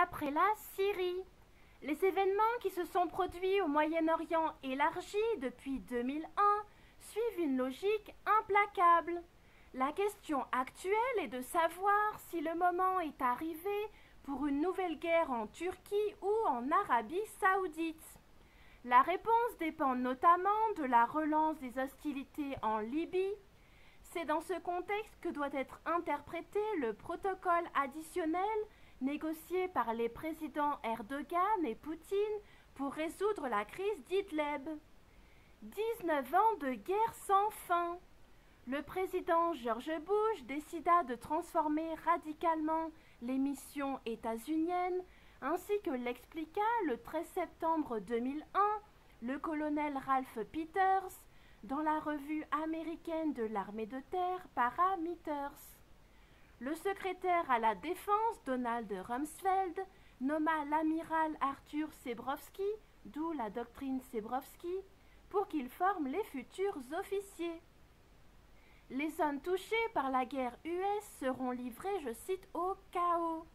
après la Syrie. Les événements qui se sont produits au Moyen-Orient élargi depuis 2001 suivent une logique implacable. La question actuelle est de savoir si le moment est arrivé pour une nouvelle guerre en Turquie ou en Arabie Saoudite. La réponse dépend notamment de la relance des hostilités en Libye. C'est dans ce contexte que doit être interprété le protocole additionnel négocié par les présidents Erdogan et Poutine pour résoudre la crise d'Idlib. 19 ans de guerre sans fin. Le président George Bush décida de transformer radicalement les missions états-uniennes, ainsi que l'expliqua le 13 septembre 2001 le colonel Ralph Peters dans la revue américaine de l'armée de terre Parameters. Le secrétaire à la défense Donald Rumsfeld nomma l'amiral Arthur Zebrowski, d'où la doctrine Zebrowski, pour qu'il forme les futurs officiers. Les zones touchées par la guerre US seront livrées, je cite, au chaos.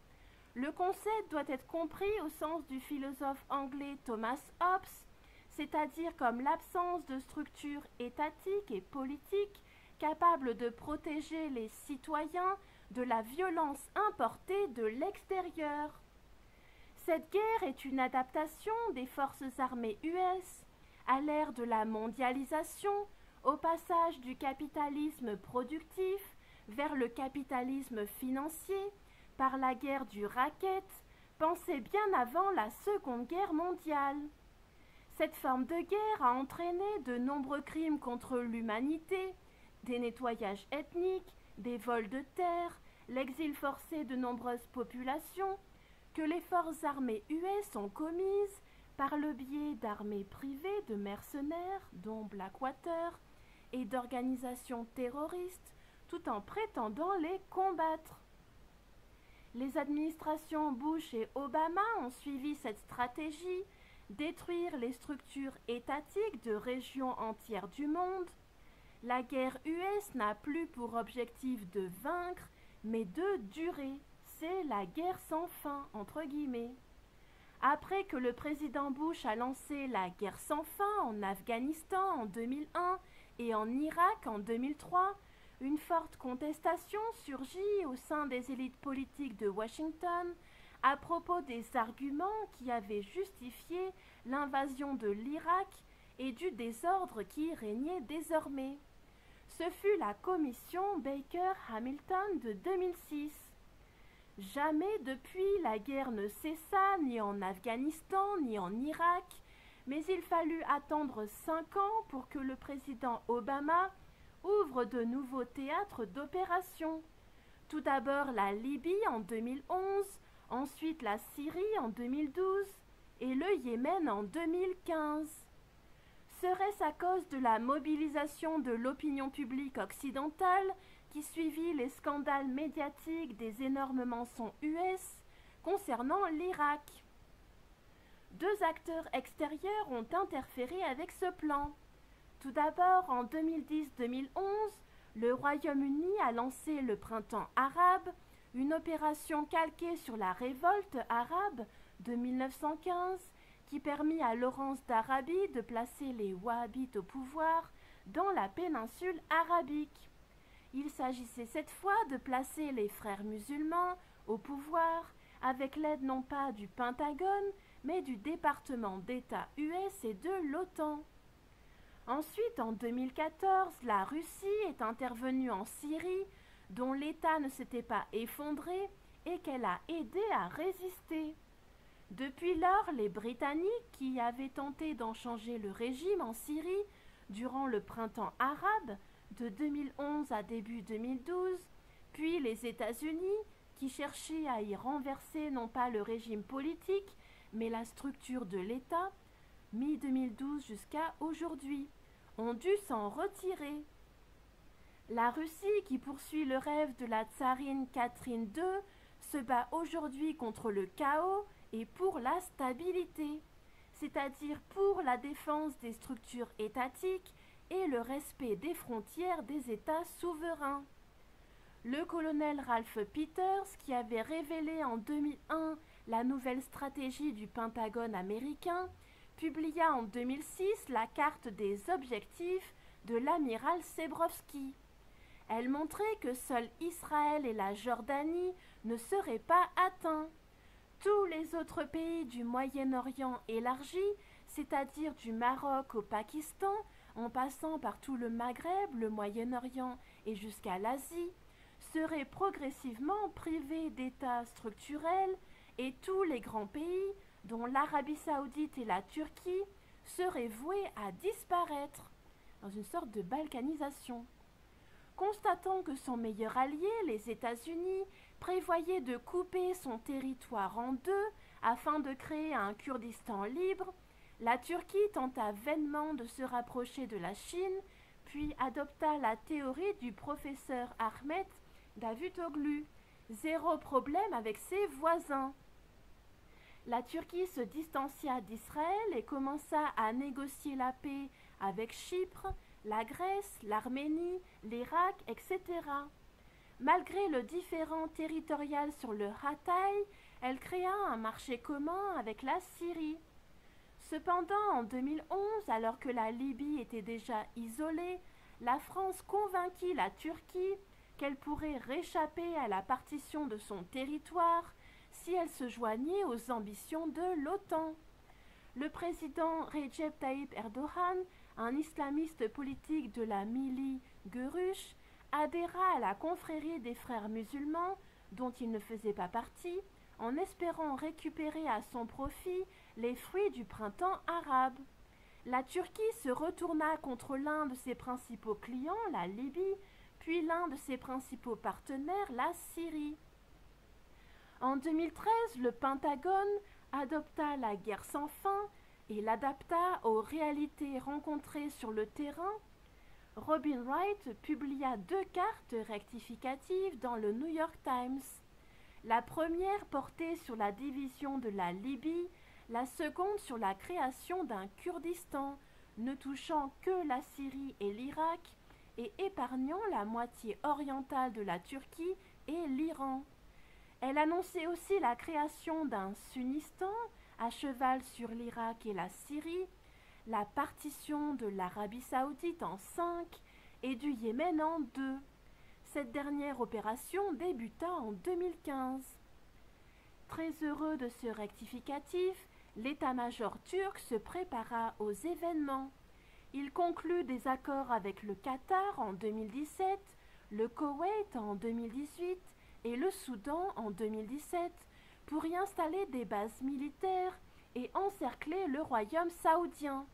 Le concept doit être compris au sens du philosophe anglais Thomas Hobbes, c'est-à-dire comme l'absence de structure étatique et politique capable de protéger les citoyens de la violence importée de l'extérieur. Cette guerre est une adaptation des forces armées US à l'ère de la mondialisation, au passage du capitalisme productif vers le capitalisme financier par la guerre du racket, pensée bien avant la Seconde Guerre mondiale. Cette forme de guerre a entraîné de nombreux crimes contre l'humanité, des nettoyages ethniques, des vols de terre, l'exil forcé de nombreuses populations, que les forces armées US ont commises par le biais d'armées privées de mercenaires, dont Blackwater, et d'organisations terroristes, tout en prétendant les combattre. Les administrations Bush et Obama ont suivi cette stratégie, détruire les structures étatiques de régions entières du monde. La guerre US n'a plus pour objectif de vaincre, mais de durer. C'est la guerre sans fin, entre guillemets. Après que le président Bush a lancé la guerre sans fin en Afghanistan en 2001 et en Irak en 2003, une forte contestation surgit au sein des élites politiques de Washington à propos des arguments qui avaient justifié l'invasion de l'Irak et du désordre qui régnait désormais. Ce fut la commission Baker-Hamilton de 2006. Jamais depuis la guerre ne cessa ni en Afghanistan ni en Irak, mais il fallut attendre 5 ans pour que le président Obama ouvre de nouveaux théâtres d'opérations. Tout d'abord la Libye en 2011, ensuite la Syrie en 2012 et le Yémen en 2015. Serait-ce à cause de la mobilisation de l'opinion publique occidentale qui suivit les scandales médiatiques des énormes mensonges US concernant l'Irak? Deux acteurs extérieurs ont interféré avec ce plan. Tout d'abord, en 2010-2011, le Royaume-Uni a lancé le Printemps arabe, une opération calquée sur la révolte arabe de 1915 qui permit à Laurence d'Arabie de placer les Wahhabites au pouvoir dans la péninsule arabique. Il s'agissait cette fois de placer les frères musulmans au pouvoir avec l'aide non pas du Pentagone, mais du département d'État US et de l'OTAN. Ensuite, en 2014, la Russie est intervenue en Syrie, dont l'État ne s'était pas effondré et qu'elle a aidé à résister. Depuis lors, les Britanniques, qui avaient tenté d'en changer le régime en Syrie durant le printemps arabe, de 2011 à début 2012, puis les États-Unis, qui cherchaient à y renverser non pas le régime politique, mais la structure de l'État, mi-2012 jusqu'à aujourd'hui, ont dû s'en retirer. La Russie, qui poursuit le rêve de la tsarine Catherine II, se bat aujourd'hui contre le chaos et pour la stabilité, c'est-à-dire pour la défense des structures étatiques et le respect des frontières des États souverains. Le colonel Ralph Peters, qui avait révélé en 2001 la nouvelle stratégie du Pentagone américain, publia en 2006 la carte des objectifs de l'amiral Sebrowski. Elle montrait que seuls Israël et la Jordanie ne seraient pas atteints. Tous les autres pays du Moyen-Orient élargi, c'est-à-dire du Maroc au Pakistan, en passant par tout le Maghreb, le Moyen-Orient et jusqu'à l'Asie, seraient progressivement privés d'États structurels et tous les grands pays, dont l'Arabie saoudite et la Turquie, seraient voués à disparaître, dans une sorte de balkanisation. Constatant que son meilleur allié, les États-Unis, prévoyait de couper son territoire en deux afin de créer un Kurdistan libre, la Turquie tenta vainement de se rapprocher de la Chine, puis adopta la théorie du professeur Ahmet Davutoglu. Zéro problème avec ses voisins. La Turquie se distancia d'Israël et commença à négocier la paix avec Chypre, la Grèce, l'Arménie, l'Irak, etc. Malgré le différend territorial sur le Hatay, elle créa un marché commun avec la Syrie. Cependant, en 2011, alors que la Libye était déjà isolée, la France convainquit la Turquie qu'elle pourrait réchapper à la partition de son territoire si elle se joignait aux ambitions de l'OTAN. Le président Recep Tayyip Erdogan, un islamiste politique de la Milli Görüş, adhéra à la confrérie des frères musulmans, dont il ne faisait pas partie, en espérant récupérer à son profit les fruits du printemps arabe. La Turquie se retourna contre l'un de ses principaux clients, la Libye, puis l'un de ses principaux partenaires, la Syrie. En 2013, le Pentagone adopta la guerre sans fin et l'adapta aux réalités rencontrées sur le terrain. Robin Wright publia 2 cartes rectificatives dans le New York Times. La première portait sur la division de la Libye, la seconde sur la création d'un Kurdistan, ne touchant que la Syrie et l'Irak, et épargnant la moitié orientale de la Turquie et l'Iran. Elle annonçait aussi la création d'un Sunnistan, à cheval sur l'Irak et la Syrie, la partition de l'Arabie saoudite en 5 et du Yémen en 2. Cette dernière opération débuta en 2015. Très heureux de ce rectificatif, l'état-major turc se prépara aux événements. Il conclut des accords avec le Qatar en 2017, le Koweït en 2018 et le Soudan en 2017 pour y installer des bases militaires et encercler le royaume saoudien,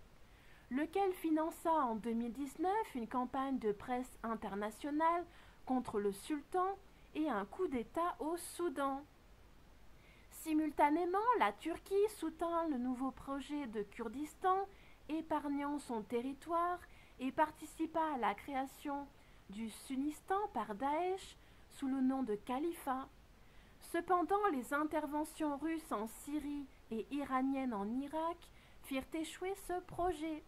lequel finança en 2019 une campagne de presse internationale contre le sultan et un coup d'État au Soudan. Simultanément, la Turquie soutint le nouveau projet de Kurdistan, épargnant son territoire, et participa à la création du Sunnistan par Daesh sous le nom de califat. Cependant, les interventions russes en Syrie et iraniennes en Irak firent échouer ce projet.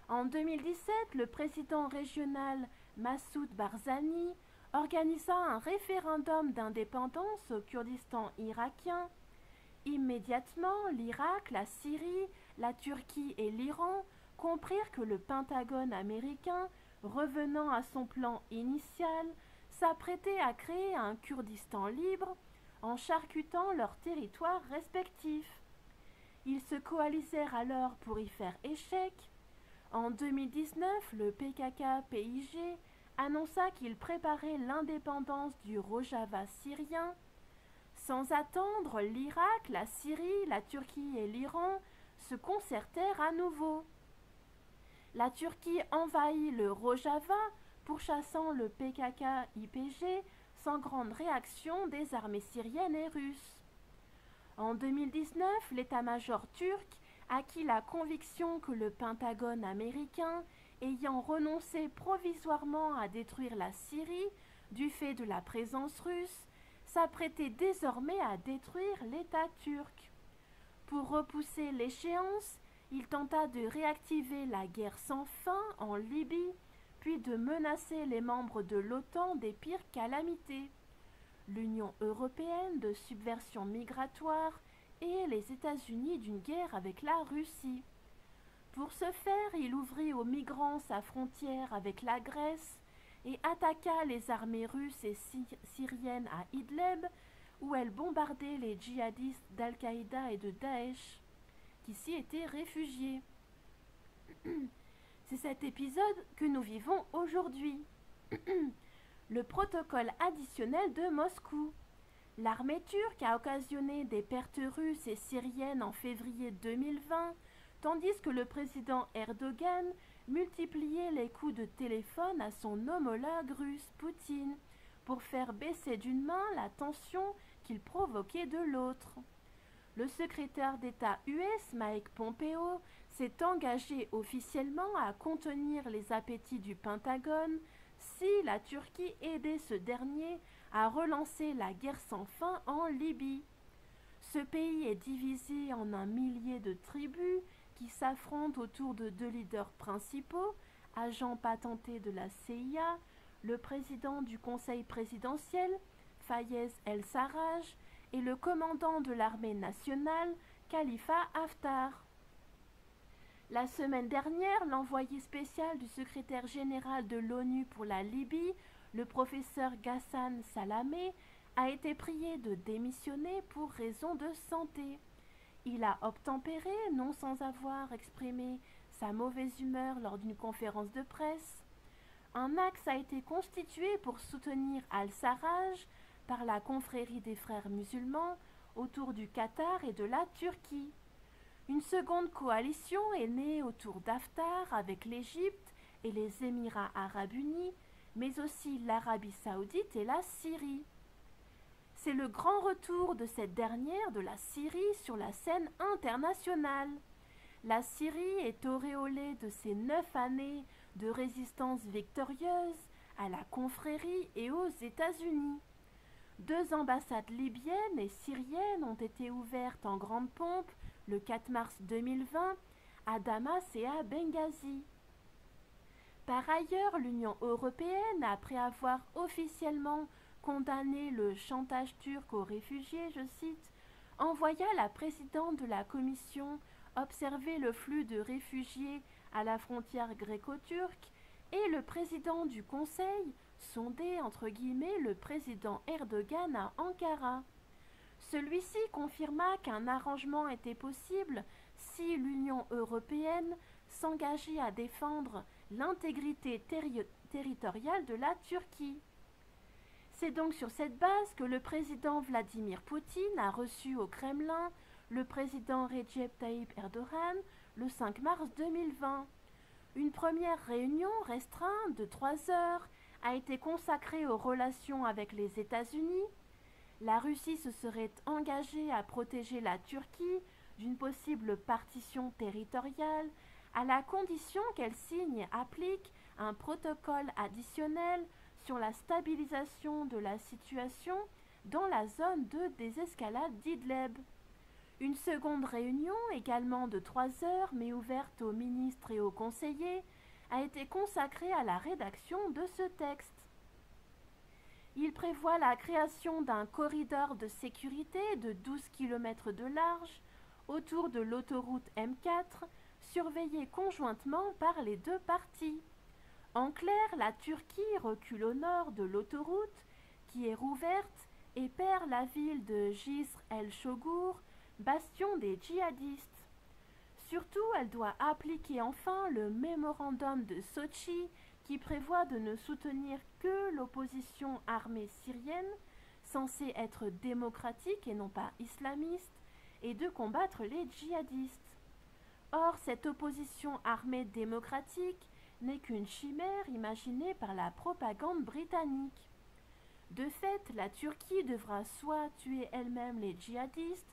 En 2017, le président régional Massoud Barzani organisa un référendum d'indépendance au Kurdistan irakien. Immédiatement, l'Irak, la Syrie, la Turquie et l'Iran comprirent que le Pentagone américain, revenant à son plan initial, s'apprêtait à créer un Kurdistan libre en charcutant leurs territoires respectifs. Ils se coalisèrent alors pour y faire échec. En 2019, le PKK-PIG annonça qu'il préparait l'indépendance du Rojava syrien. Sans attendre, l'Irak, la Syrie, la Turquie et l'Iran se concertèrent à nouveau. La Turquie envahit le Rojava, pourchassant le PKK-IPG sans grande réaction des armées syriennes et russes. En 2019, l'état-major turc acquit la conviction que le Pentagone américain, ayant renoncé provisoirement à détruire la Syrie du fait de la présence russe, s'apprêtait désormais à détruire l'État turc. Pour repousser l'échéance, il tenta de réactiver la guerre sans fin en Libye, puis de menacer les membres de l'OTAN des pires calamités. l'Union européenne de subversion migratoire et les États-Unis d'une guerre avec la Russie. Pour ce faire, il ouvrit aux migrants sa frontière avec la Grèce et attaqua les armées russes et syriennes à Idlib, où elles bombardaient les djihadistes d'Al-Qaïda et de Daesh, qui s'y étaient réfugiés. C'est cet épisode que nous vivons aujourd'hui. Le protocole additionnel de Moscou. L'armée turque a occasionné des pertes russes et syriennes en février 2020, tandis que le président Erdogan multipliait les coups de téléphone à son homologue russe Poutine pour faire baisser d'une main la tension qu'il provoquait de l'autre. Le secrétaire d'État US Mike Pompeo s'est engagé officiellement à contenir les appétits du Pentagone si la Turquie aidait ce dernier à relancer la guerre sans fin en Libye. Ce pays est divisé en un millier de tribus qui s'affrontent autour de deux leaders principaux, agents patentés de la CIA, le président du Conseil présidentiel, Fayez El-Sarraj, et le commandant de l'armée nationale, Khalifa Haftar. La semaine dernière, l'envoyé spécial du secrétaire général de l'ONU pour la Libye, le professeur Ghassan Salamé, a été prié de démissionner pour raison de santé. Il a obtempéré, non sans avoir exprimé sa mauvaise humeur lors d'une conférence de presse. Un axe a été constitué pour soutenir Al-Sarraj par la confrérie des frères musulmans autour du Qatar et de la Turquie. Une seconde coalition est née autour d'Haftar avec l'Égypte et les Émirats arabes unis, mais aussi l'Arabie saoudite et la Syrie. C'est le grand retour de cette dernière, de la Syrie, sur la scène internationale. La Syrie est auréolée de ses 9 années de résistance victorieuse à la confrérie et aux États-Unis. 2 ambassades libyennes et syriennes ont été ouvertes en grande pompe le 4 mars 2020 à Damas et à Benghazi. Par ailleurs, l'Union européenne, après avoir officiellement condamné le chantage turc aux réfugiés, je cite, envoya la présidente de la Commission observer le flux de réfugiés à la frontière gréco-turque et le président du Conseil sonder entre guillemets le président Erdogan à Ankara. Celui-ci confirma qu'un arrangement était possible si l'Union européenne s'engageait à défendre l'intégrité territoriale de la Turquie. C'est donc sur cette base que le président Vladimir Poutine a reçu au Kremlin le président Recep Tayyip Erdogan le 5 mars 2020. Une première réunion restreinte de 3 heures a été consacrée aux relations avec les États-Unis. La Russie se serait engagée à protéger la Turquie d'une possible partition territoriale à la condition qu'elle signe et applique un protocole additionnel sur la stabilisation de la situation dans la zone de désescalade d'Idlib. Une seconde réunion, également de 3 heures mais ouverte aux ministres et aux conseillers, a été consacrée à la rédaction de ce texte. Il prévoit la création d'un corridor de sécurité de 12 km de large autour de l'autoroute M4, surveillée conjointement par les 2 parties. En clair, la Turquie recule au nord de l'autoroute, qui est rouverte, et perd la ville de Jisr el-Shogur, bastion des djihadistes. Surtout, elle doit appliquer enfin le mémorandum de Sotchi, qui prévoit de ne soutenir que l'opposition armée syrienne, censée être démocratique et non pas islamiste, et de combattre les djihadistes. Or, cette opposition armée démocratique n'est qu'une chimère imaginée par la propagande britannique. De fait, la Turquie devra soit tuer elle-même les djihadistes,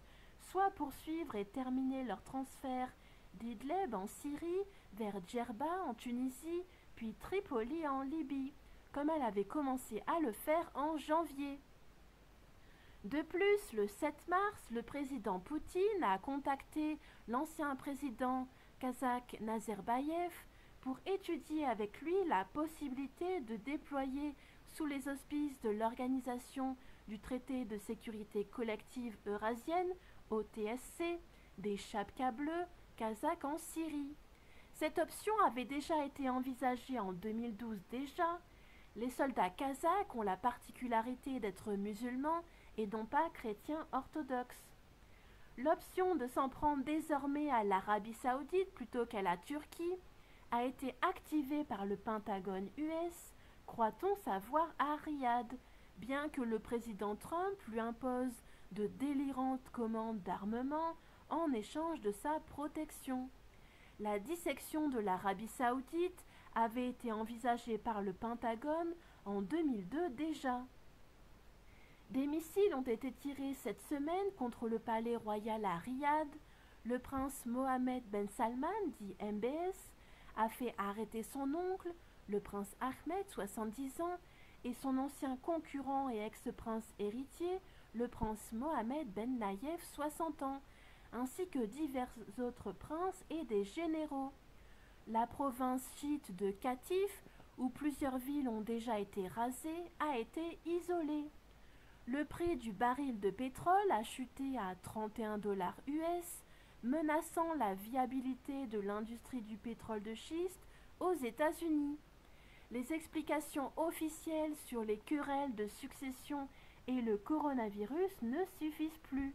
soit poursuivre et terminer leur transfert d'Idlib en Syrie vers Djerba en Tunisie, puis Tripoli en Libye, comme elle avait commencé à le faire en janvier. De plus, le 7 mars, le président Poutine a contacté l'ancien président kazakh Nazarbayev pour étudier avec lui la possibilité de déployer sous les auspices de l'Organisation du traité de sécurité collective eurasienne, OTSC, des Chapkas bleus kazakhs en Syrie. Cette option avait déjà été envisagée en 2012 déjà. Les soldats kazakhs ont la particularité d'être musulmans et non pas chrétiens orthodoxes. L'option de s'en prendre désormais à l'Arabie saoudite plutôt qu'à la Turquie a été activée par le Pentagone US, croit-on savoir à Riyad, bien que le président Trump lui impose de délirantes commandes d'armement en échange de sa protection. La dissection de l'Arabie saoudite avait été envisagée par le Pentagone en 2002 déjà. Des missiles ont été tirés cette semaine contre le palais royal à Riyad. Le prince Mohammed Ben Salman, dit MBS, a fait arrêter son oncle, le prince Ahmed, 70 ans, et son ancien concurrent et ex-prince héritier, le prince Mohammed Ben Nayef, 60 ans, ainsi que divers autres princes et des généraux. La province chiite de Qatif, où plusieurs villes ont déjà été rasées, a été isolée. Le prix du baril de pétrole a chuté à 31 $ US, menaçant la viabilité de l'industrie du pétrole de schiste aux États-Unis. Les explications officielles sur les querelles de succession et le coronavirus ne suffisent plus.